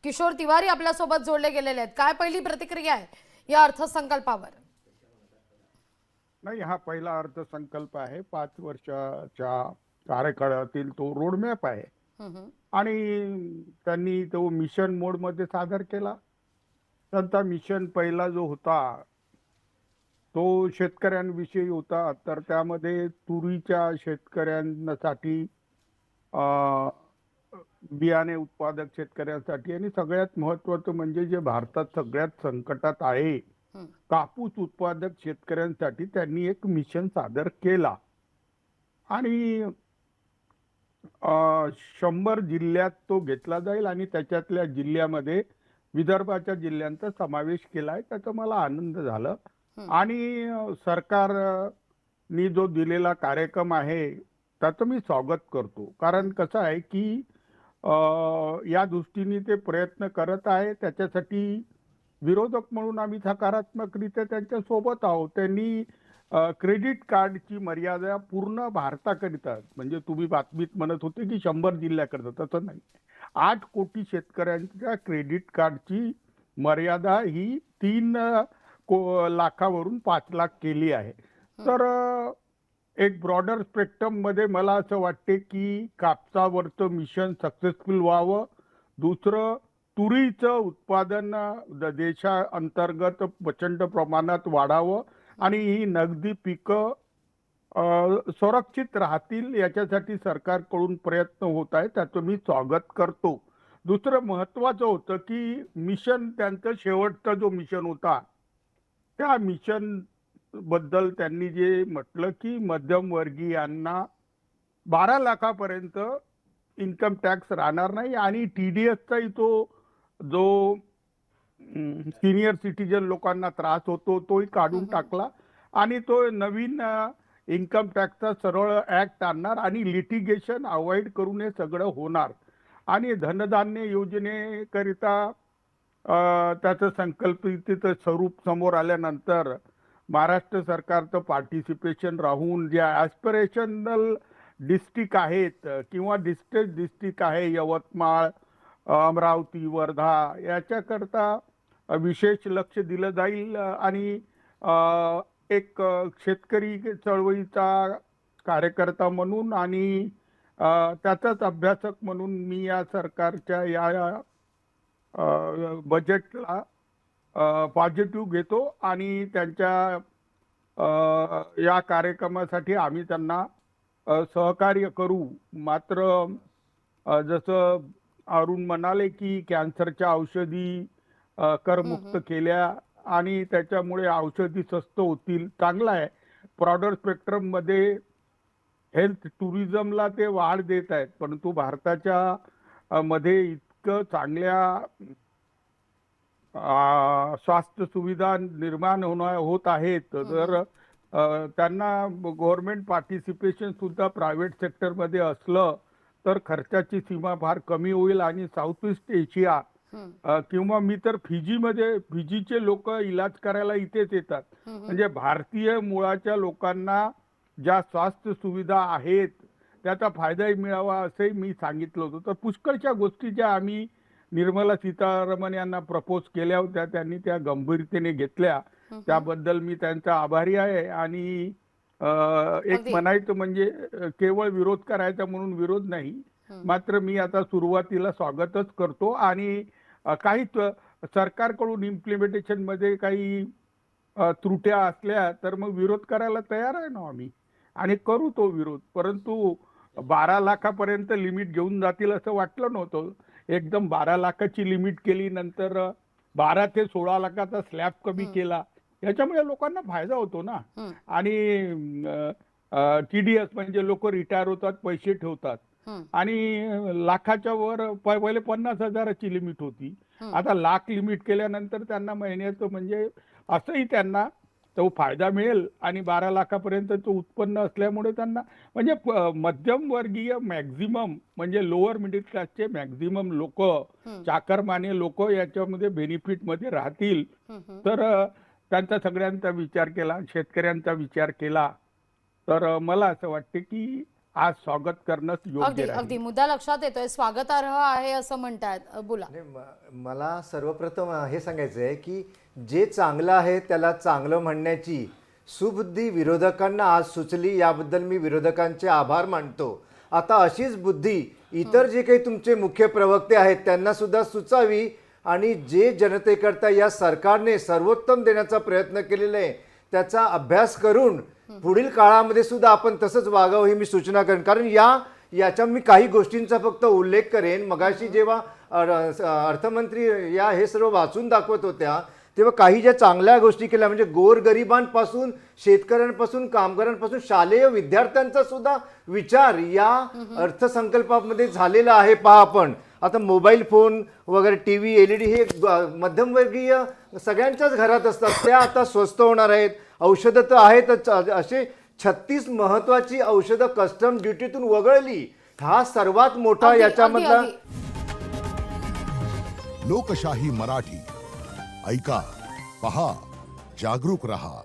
किशोर तिवारी आपल्यासोबत जोडले गेलेले आहेत. काय पहिली प्रतिक्रिया आहे या अर्थसंकल्पावर? नाही, हा पहिला अर्थसंकल्प आहे. 5 वर्षाच्या कार्यकाळातील तो रोडमॅप आहे हम्म. आणि त्यांनी तो मिशन मोडमध्ये सादर केला. त्यांचा मिशन पहिला जो होता तो शेतकऱ्यांविषयी होता. तर त्यामध्ये तुरीच्या शेतकऱ्यांसाठी अ, बियाणे उत्पादक शेतकऱ्यांसाठी आणि सगळ्यात महत्त्वाचं म्हणजे जे भारतात सगळ्यात संकटात आहे हम्म. कापूस उत्पादक शेतकऱ्यांसाठी त्यांनी एक मिशन सादर केला आणि 100 जिल्ह्यात तो घेतला जाईल आणि त्याच्यातल्या जिल्ह्यामध्ये विदर्भाच्या जिल्ह्यांचा समावेश केलाय. त्याचा मला आनंद झाला आणि सरकारनी जो दिलेला कार्यक्रम आहे त्याचं मी स्वागत करतो. कारण कसं आहे की या दृष्टीने ते प्रयत्न करत आहे. त्याच्यासाठी विरोधक म्हणून आम्ही सकारात्मकरित्या त्यांच्या सोबत आहोत. त्यांनी क्रेडिट कार्डची मर्यादा पूर्ण भारताकरिता, म्हणजे तुम्ही बातमीत म्हणत होते की 100 जिल्ह्याकरिता, तसं नाही. 8 कोटी शेतकऱ्यांच्या क्रेडिट कार्डची मर्यादा ही 3 लाखावरून 5 लाख केली आहे. तर एक ब्रॉडर स्पेक्ट्रम मध्ये मला असं वाटते की कापसावरचं मिशन सक्सेसफुल व्हावं. दुसरं, तुरीचं उत्पादन देशाअंतर्गत प्रचंड प्रमाणात वाढावं आणि ही नगदी पिकं सुरक्षित राहतील याच्यासाठी सरकारकडून प्रयत्न होत आहे. त्याचं मी स्वागत करतो. दुसरं महत्त्वाचं होतं की मिशन, त्यांचं शेवटचा जो मिशन होता त्या मिशन बद्दल त्यांनी जे म्हटलं की मध्यमवर्गीयांना 12 लाखापर्यंत इन्कम टॅक्स राहणार नाही आणि TDSचाही तो जो सिनियर सिटीजन लोकांना त्रास होतो तोही काढून टाकला आणि तो नवीन इन्कम टॅक्सचा सरळ ऍक्ट आणणार आणि लिटिगेशन अवॉइड करून हे सगळं होणार. आणि धनधान्य योजनेकरिता त्याचं संकल्पित स्वरूप समोर आल्यानंतर महाराष्ट्र सरकारचं पार्टिसिपेशन राहून ज्या ॲस्पिरेशनल डिस्ट्रिक्ट आहेत किंवा डिस्ट्रिक्ट आहे यवतमाळ, अमरावती, वर्धा याच्याकरता विशेष लक्ष दिलं जाईल आणि एक शेतकरी चळवळीचा कार्यकर्ता म्हणून आणि त्याचाच अभ्यासक म्हणून मी या सरकारच्या या बजेटला पॉझिटिव्ह घेतो आणि त्यांच्या या कार्यक्रमासाठी आम्ही त्यांना सहकार्य करू. मात्र जसं अरुण म्हणाले की कॅन्सरच्या औषधी करमुक्त केल्या आणि त्याच्यामुळे औषधी स्वस्त होतील, चांगलं आहे. ब्रॉडर स्पेक्ट्रम मध्ये हेल्थ टुरिझमला ते वाढ देत आहेत, परंतु भारताच्या मध्ये इतकं चांगल्या स्वास्थ्य सुविधा निर्माण होत आहेत तर त्यांना गव्हर्नमेंट पार्टिसिपेशन सुद्धा प्रायव्हेट सेक्टरमध्ये असलं तर खर्चाची सीमा फार कमी होईल आणि साऊथ ईस्ट एशिया किंवा मी तर फिजीचे लोक इलाज करायला इथेच येतात. म्हणजे भारतीय मुळाच्या लोकांना ज्या स्वास्थ्य सुविधा आहेत त्याचा फायदाही मिळावा असंही मी सांगितलं होतं. तर पुष्कळच्या गोष्टी ज्या आम्ही निर्मला सीतारामन यांना प्रपोज केल्या होत्या त्यांनी त्या गंभीरतेने घेतल्या. त्याबद्दल मी त्यांचा आभारी आहे आणि एक म्हणायचं म्हणजे केवळ विरोध करायचा म्हणून विरोध नाही, मात्र मी आता सुरुवातीला स्वागतच करतो आणि काही सरकारकडून इम्प्लिमेंटेशन मध्ये काही त्रुट्या असल्या तर मग विरोध करायला तयार आहे ना आम्ही आणि करू तो विरोध. परंतु 12 लाखापर्यंत लिमिट घेऊन जातील असं वाटलं नव्हतं. एकदम 12 लाखाची लिमिट केली, नंतर 12 ते 16 लाखाचा स्लॅब कमी केला, याच्यामुळे लोकांना फायदा होतो ना. आणि TDS म्हणजे लोक रिटायर होतात, पैसे ठेवतात आणि लाखाच्या वर पहिले 50,000ची लिमिट होती, आता लाख लिमिट केल्यानंतर त्यांना महिन्याचं म्हणजे असंही त्यांना तो फायदा मिळेल आणि 12 लाखापर्यंतचं उत्पन्न असल्यामुळे त्यांना म्हणजे मध्यमवर्गीय मॅक्झिमम म्हणजे लोअर मिडल क्लासचे मॅक्झिमम लोक, चाकरमाने लोक याच्यामध्ये बेनिफिट मध्ये राहतील. तर त्यांचा सगळ्यांचा विचार केला, शेतकऱ्यांचा विचार केला तर मला असं वाटते की आज स्वागत करणंच अगदी योग्य अगदी राहील. मुद्दा लक्षात येतोय, स्वागतार्ह आहे असं म्हणतायत. बोला. नाही, मला सर्वप्रथम हे सांगायचं आहे की जे चांगलं आहे त्याला चांगलं म्हणण्याची सुबुद्धी विरोधकांना आज सुचली, याबद्दल मी विरोधकांचे आभार मानतो. आता अशीच बुद्धी इतर जे काही तुमचे मुख्य प्रवक्ते आहेत त्यांना सुद्धा सुचावी आणि जे जनतेकरता या सरकारने सर्वोत्तम देण्याचा प्रयत्न केलेला आहे त्याचा अभ्यास करून पुढील काळामध्ये सुद्धा आपण तसंच वागावं ही मी सूचना करेन. कारण याच्या मी काही गोष्टींचा फक्त उल्लेख करेन. मगाशी जेव्हा अर्थमंत्री या हे सर्व वाचून दाखवत होत्या तेव्हा काही ज्या चांगल्या गोष्टी केल्या म्हणजे गोरगरिबांपासून, शेतकऱ्यांपासून, कामगारांपासून, शालेय विद्यार्थ्यांचा सुद्धा विचार या अर्थसंकल्पामध्ये झालेला आहे. पहा, आपण आता मोबाईल फोन वगैरे, टीव्ही, LED हे मध्यमवर्गीय सगळ्यांच्याच घरात असतात, त्या आता स्वस्त होणार आहेत. औषधं तर आहेतच, असे 36 महत्वाची औषधं कस्टम ड्युटीतून वगळली. हा सर्वात मोठा अगदी, याच्यामधला अगदी. लोकशाही मराठी ऐका, पहा, जागरूक रहा.